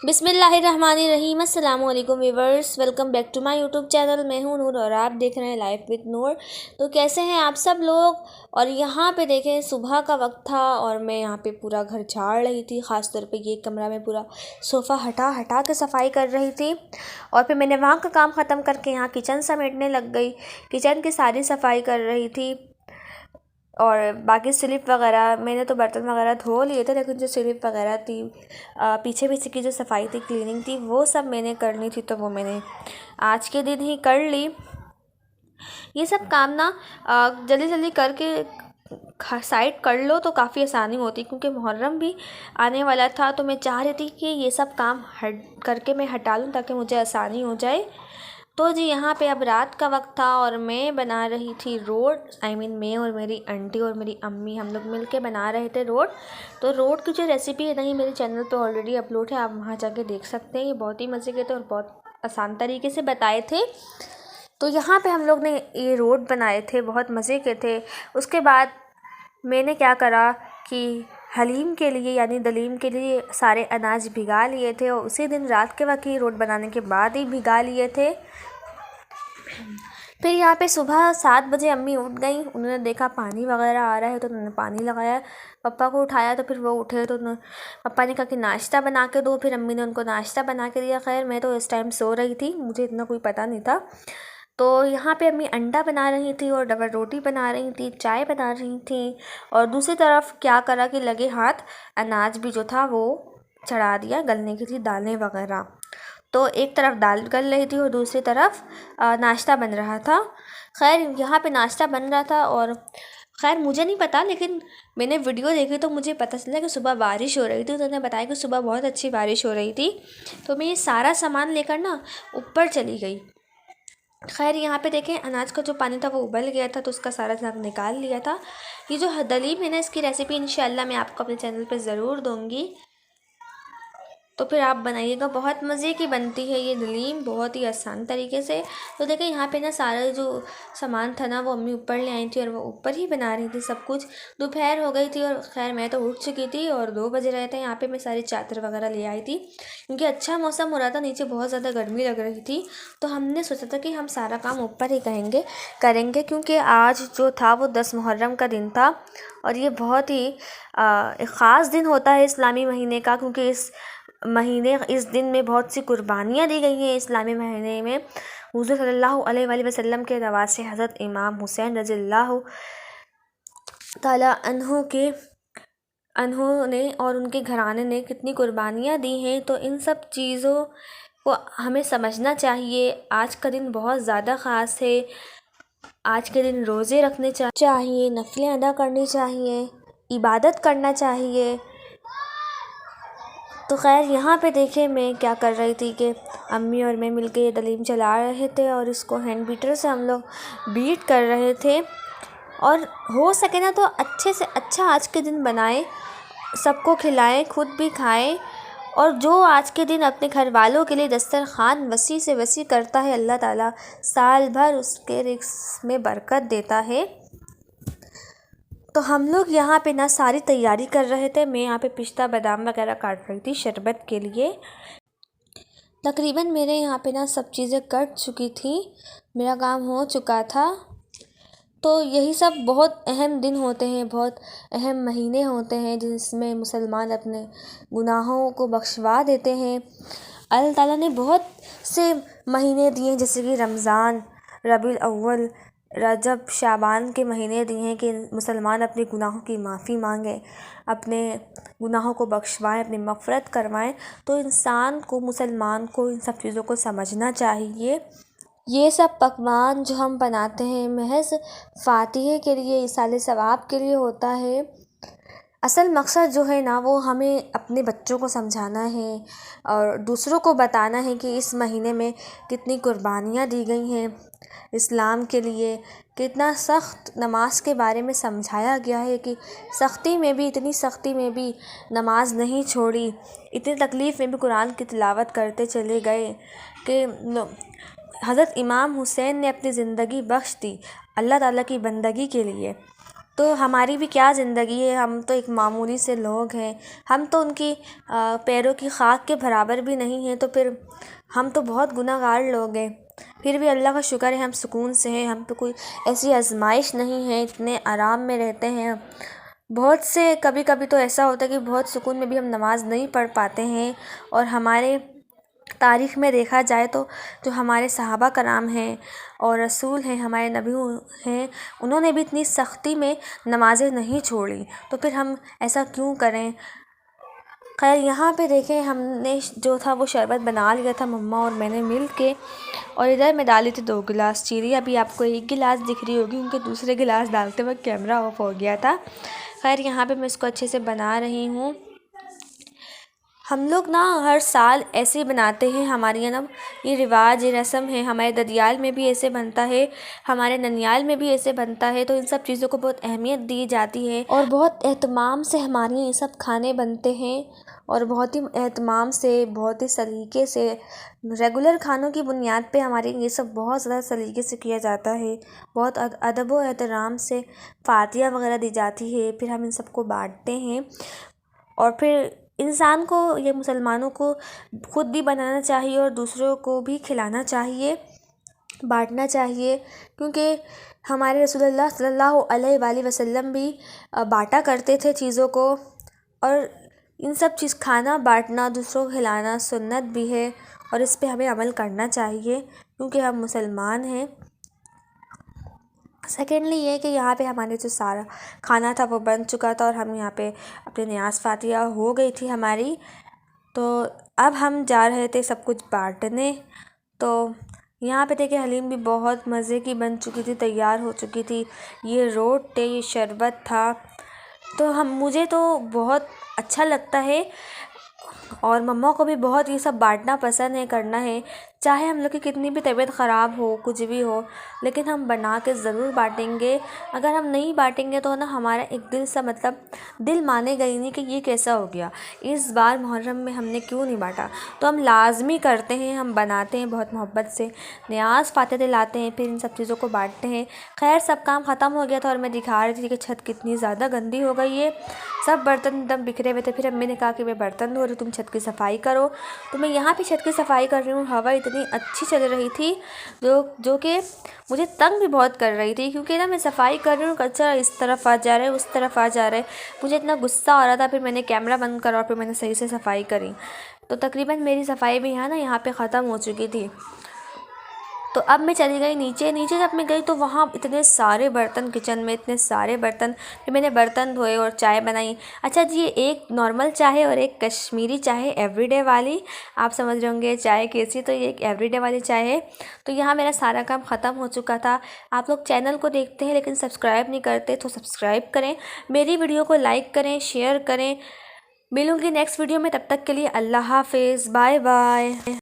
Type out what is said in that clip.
बिस्मिल्लाहिर्रहमानिर्रहीम। अस्सलाम वालेकुम viewers, welcome back to my YouTube channel. मैं हूं नूर और आप देख रहे हैं लाइफ विद नूर। तो कैसे हैं आप सब लोग। और यहाँ पे देखें, सुबह का वक्त था और मैं यहाँ पे पूरा घर झाड़ रही थी। ख़ास तौर पे ये कमरा में पूरा सोफ़ा हटा हटा के सफाई कर रही थी। और फिर मैंने वहाँ का काम ख़त्म करके यहाँ किचन समेटने लग गई। किचन की सारी सफाई कर रही थी और बाकी स्लिप वगैरह, मैंने तो बर्तन वगैरह धो लिए थे, लेकिन जो स्लिप वगैरह थी, पीछे पीछे की जो सफाई थी, क्लीनिंग थी, वो सब मैंने करनी थी। तो वो मैंने आज के दिन ही कर ली। ये सब काम ना जल्दी जल्दी करके साइड कर लो तो काफ़ी आसानी होती, क्योंकि मुहर्रम भी आने वाला था। तो मैं चाह रही थी कि ये सब काम हट करके मैं हटा लूँ ताकि मुझे आसानी हो जाए। तो जी यहाँ पे अब रात का वक्त था और मैं बना रही थी रोट। मैं और मेरी आंटी और मेरी अम्मी हम लोग मिलके बना रहे थे रोट। तो रोट की जो रेसिपी है नहीं, मेरे चैनल पे ऑलरेडी अपलोड है, आप वहाँ जाके देख सकते हैं। ये बहुत ही मज़े के थे और बहुत आसान तरीके से बताए थे। तो यहाँ पे हम लोग ने ये रोट बनाए थे, बहुत मज़े के थे। उसके बाद मैंने क्या करा कि हलीम के लिए यानी दलीम के लिए सारे अनाज भिगा लिए थे और उसी दिन रात के वक्त ही रोट बनाने के बाद ही भिगा लिए थे। फिर यहाँ पे सुबह 7 बजे अम्मी उठ गई। उन्होंने देखा पानी वगैरह आ रहा है तो उन्होंने पानी लगाया। पापा को उठाया तो फिर वो उठे तो पापा ने कहा कि नाश्ता बना के दो। फिर अम्मी ने उनको नाश्ता बना के दिया। खैर मैं तो इस टाइम सो रही थी, मुझे इतना कोई पता नहीं था। तो यहाँ पे अम्मी अंडा बना रही थी और डबल रोटी बना रही थी, चाय बना रही थी। और दूसरी तरफ क्या करा कि लगे हाथ अनाज भी जो था वो चढ़ा दिया गलने के लिए, दालें वगैरह। तो एक तरफ दाल गल रही थी और दूसरी तरफ नाश्ता बन रहा था। खैर यहाँ पे नाश्ता बन रहा था और खैर मुझे नहीं पता, लेकिन मैंने वीडियो देखी तो मुझे पता चला कि सुबह बारिश हो रही थी। तो उन्होंने बताया कि सुबह बहुत अच्छी बारिश हो रही थी। तो मैं ये सारा सामान लेकर ना ऊपर चली गई। खैर यहाँ पे देखें, अनाज का जो पानी था वो उबल गया था, तो उसका सारा झाग निकाल लिया था। ये जो दलीम है ना, इसकी रेसिपी इंशाल्लाह मैं आपको अपने चैनल पे ज़रूर दूँगी, तो फिर आप बनाइएगा। बहुत मज़े की बनती है ये दलीम, बहुत ही आसान तरीके से। तो देखें यहाँ पे ना सारा जो सामान था ना वो अम्मी ऊपर ले आई थी और वो ऊपर ही बना रही थी सब कुछ। दोपहर हो गई थी और खैर मैं तो उठ चुकी थी और 2 बज रहे थे। यहाँ पे मैं सारी चादर वगैरह ले आई थी क्योंकि अच्छा मौसम हो रहा था, नीचे बहुत ज़्यादा गर्मी लग रही थी। तो हमने सोचा था कि हम सारा काम ऊपर ही करेंगे क्योंकि आज जो था वो 10 मुहर्रम का दिन था। और ये बहुत ही एक ख़ास दिन होता है इस्लामी महीने का, क्योंकि इस दिन में बहुत सी कुर्बानियाँ दी गई हैं। इस्लामी महीने में हुज़ूर सल्लल्लाहु अलैहि वसल्लम के नवासे हज़रत इमाम हुसैन रज़ियल्लाहु ताला अन्हु ने और उनके घराने ने कितनी कुर्बानियाँ दी हैं। तो इन सब चीज़ों को हमें समझना चाहिए। आज का दिन बहुत ज़्यादा ख़ास है। आज के दिन रोज़े रखने चाहिए, नफ़िलें अदा करनी चाहिए, इबादत करना चाहिए। तो खैर यहाँ पे देखे मैं क्या कर रही थी कि अम्मी और मैं मिलके ये दलीम चला रहे थे और इसको हैंड बीटर से हम लोग बीट कर रहे थे। और हो सके ना तो अच्छे से अच्छा आज के दिन बनाएं, सबको खिलाएं, खुद भी खाएं। और जो आज के दिन अपने घर वालों के लिए दस्तरखान वसी से वसी करता है, अल्लाह ताला साल भर उसके रिज़्क़ में बरकत देता है। तो हम लोग यहाँ पे ना सारी तैयारी कर रहे थे। मैं यहाँ पे पिस्ता बादाम वगैरह काट रही थी शरबत के लिए। तकरीबन मेरे यहाँ पे ना सब चीज़ें कट चुकी थी, मेरा काम हो चुका था। तो यही सब बहुत अहम दिन होते हैं, बहुत अहम महीने होते हैं जिसमें मुसलमान अपने गुनाहों को बख्शवा देते हैं। अल्लाह ताला ने बहुत से महीने दिए हैं, जैसे कि रमज़ान, रबीउल अव्वल, रजब, शाबान के महीने दिए हैं कि मुसलमान अपने गुनाहों की माफ़ी मांगे, अपने गुनाहों को बख्शवाएं, अपनी मग़फ़िरत करवाएं। तो इंसान को, मुसलमान को इन सब चीज़ों को समझना चाहिए। ये सब पकवान जो हम बनाते हैं महज़ फ़ातिहे के लिए, इसाले सवाब के लिए होता है। असल मकसद जो है ना वो हमें अपने बच्चों को समझाना है और दूसरों को बताना है कि इस महीने में कितनी कुर्बानियाँ दी गई हैं इस्लाम के लिए। कितना सख्त नमाज के बारे में समझाया गया है कि सख्ती में भी, इतनी सख्ती में भी नमाज नहीं छोड़ी, इतनी तकलीफ़ में भी कुरान की तिलावत करते चले गए कि हज़रत इमाम हुसैन ने अपनी ज़िंदगी बख्श दी अल्लाह ताला की बंदगी के लिए। तो हमारी भी क्या ज़िंदगी है, हम तो एक मामूली से लोग हैं, हम तो उनकी पैरों की खाक के बराबर भी नहीं हैं। तो फिर हम तो बहुत गुनहगार लोग हैं। फिर भी अल्लाह का शुक्र है हम सुकून से हैं, हम पे कोई ऐसी आजमाइश नहीं है, इतने आराम में रहते हैं। बहुत से कभी कभी तो ऐसा होता है कि बहुत सुकून में भी हम नमाज़ नहीं पढ़ पाते हैं। और हमारे तारीख़ में देखा जाए तो जो हमारे सहाबा कराम हैं और रसूल हैं, हमारे नबी हैं, उन्होंने भी इतनी सख्ती में नमाज़ें नहीं छोड़ी। तो फिर हम ऐसा क्यों करें। खैर यहाँ पे देखें, हमने जो था वो शरबत बना लिया था मम्मा और मैंने मिल के, और इधर मैं डाली थी 2 गिलास चीनी। अभी आपको 1 गिलास दिख रही होगी क्योंकि दूसरे गिलास डालते वक्त कैमरा ऑफ हो गया था। खैर यहाँ पे मैं इसको अच्छे से बना रही हूँ। हम लोग ना हर साल ऐसे ही बनाते हैं, हमारे यहाँ ना ये रिवाज, ये रस्म है। हमारे ददियाल में भी ऐसे बनता है, हमारे ननियाल में भी ऐसे बनता है। तो इन सब चीज़ों को बहुत अहमियत दी जाती है और बहुत एहतमाम से हमारे यहाँ ये सब खाने बनते हैं। और बहुत ही एहतमाम से, बहुत ही सलीके से, रेगुलर खानों की बुनियाद पे हमारे ये सब बहुत ज़्यादा सलीके से किया जाता है। बहुत अदब व एहतराम से फ़ातिहा वगैरह दी जाती है। फिर हम इन सबको बाँटते हैं। और फिर इंसान को, ये मुसलमानों को खुद भी बनाना चाहिए और दूसरों को भी खिलाना चाहिए, बांटना चाहिए। क्योंकि हमारे रसूलुल्लाह सल्लल्लाहु अलैहि वसल्लम भी बांटा करते थे चीज़ों को। और इन सब चीज़ खाना, बांटना, दूसरों को खिलाना सुन्नत भी है और इस पे हमें अमल करना चाहिए क्योंकि हम मुसलमान हैं। सेकेंडली ये है कि यहाँ पे हमारे जो सारा खाना था वो बन चुका था और हम यहाँ पे अपने नियाज़ फ़ातिहा हो गई थी हमारी। तो अब हम जा रहे थे सब कुछ बांटने। तो यहाँ पे देखिए हलीम भी बहुत मज़े की बन चुकी थी, तैयार हो चुकी थी। ये रोट थे, ये शरबत था। तो मुझे तो बहुत अच्छा लगता है और मम्मा को भी बहुत ये सब बांटना पसंद है, करना है। चाहे हम लोग की कितनी भी तबीयत ख़राब हो, कुछ भी हो, लेकिन हम बना के ज़रूर बांटेंगे। अगर हम नहीं बांटेंगे तो ना हमारा एक दिल सा, मतलब दिल मानेगा ही नहीं कि ये कैसा हो गया, इस बार मुहर्रम में हमने क्यों नहीं बांटा। तो हम लाजमी करते हैं, हम बनाते हैं बहुत मोहब्बत से, नियाज़ फ़ातिहा दिलाते हैं, फिर इन सब चीज़ों को बांटते हैं। खैर सब काम ख़त्म हो गया था और मैं दिखा रही थी कि छत कितनी ज़्यादा गंदी हो गई है, सब बर्तन एकदम बिखरे हुए थे। फिर अम्मी ने कहा कि मैं बर्तन धो रही हूँ, तुम छत की सफाई करो। तो मैं यहाँ पे छत की सफाई कर रही हूँ। हवा इतनी अच्छी चल रही थी जो कि मुझे तंग भी बहुत कर रही थी, क्योंकि ना मैं सफाई कर रही हूँ, कचरा इस तरफ आ जा रहा है, उस तरफ आ जा रहा है। मुझे इतना गुस्सा आ रहा था। फिर मैंने कैमरा बंद करा और फिर मैंने सही से सफाई करी। तो तकरीबन मेरी सफाई भी यहाँ पे ख़त्म हो चुकी थी। तो अब मैं चली गई नीचे। जब मैं गई तो वहाँ इतने सारे बर्तन, किचन में इतने सारे बर्तन। फिर मैंने बर्तन धोए और चाय बनाई। अच्छा जी, एक नॉर्मल चाय और एक कश्मीरी चाय एवरीडे वाली। आप समझ रहे होंगे चाय कैसी, तो ये एक एवरीडे वाली चाय है। तो यहाँ मेरा सारा काम ख़त्म हो चुका था। आप लोग चैनल को देखते हैं लेकिन सब्सक्राइब नहीं करते, तो सब्सक्राइब करें, मेरी वीडियो को लाइक करें, शेयर करें। मिलूँगी नेक्स्ट वीडियो में, तब तक के लिए अल्लाह हाफिज़, बाय बाय।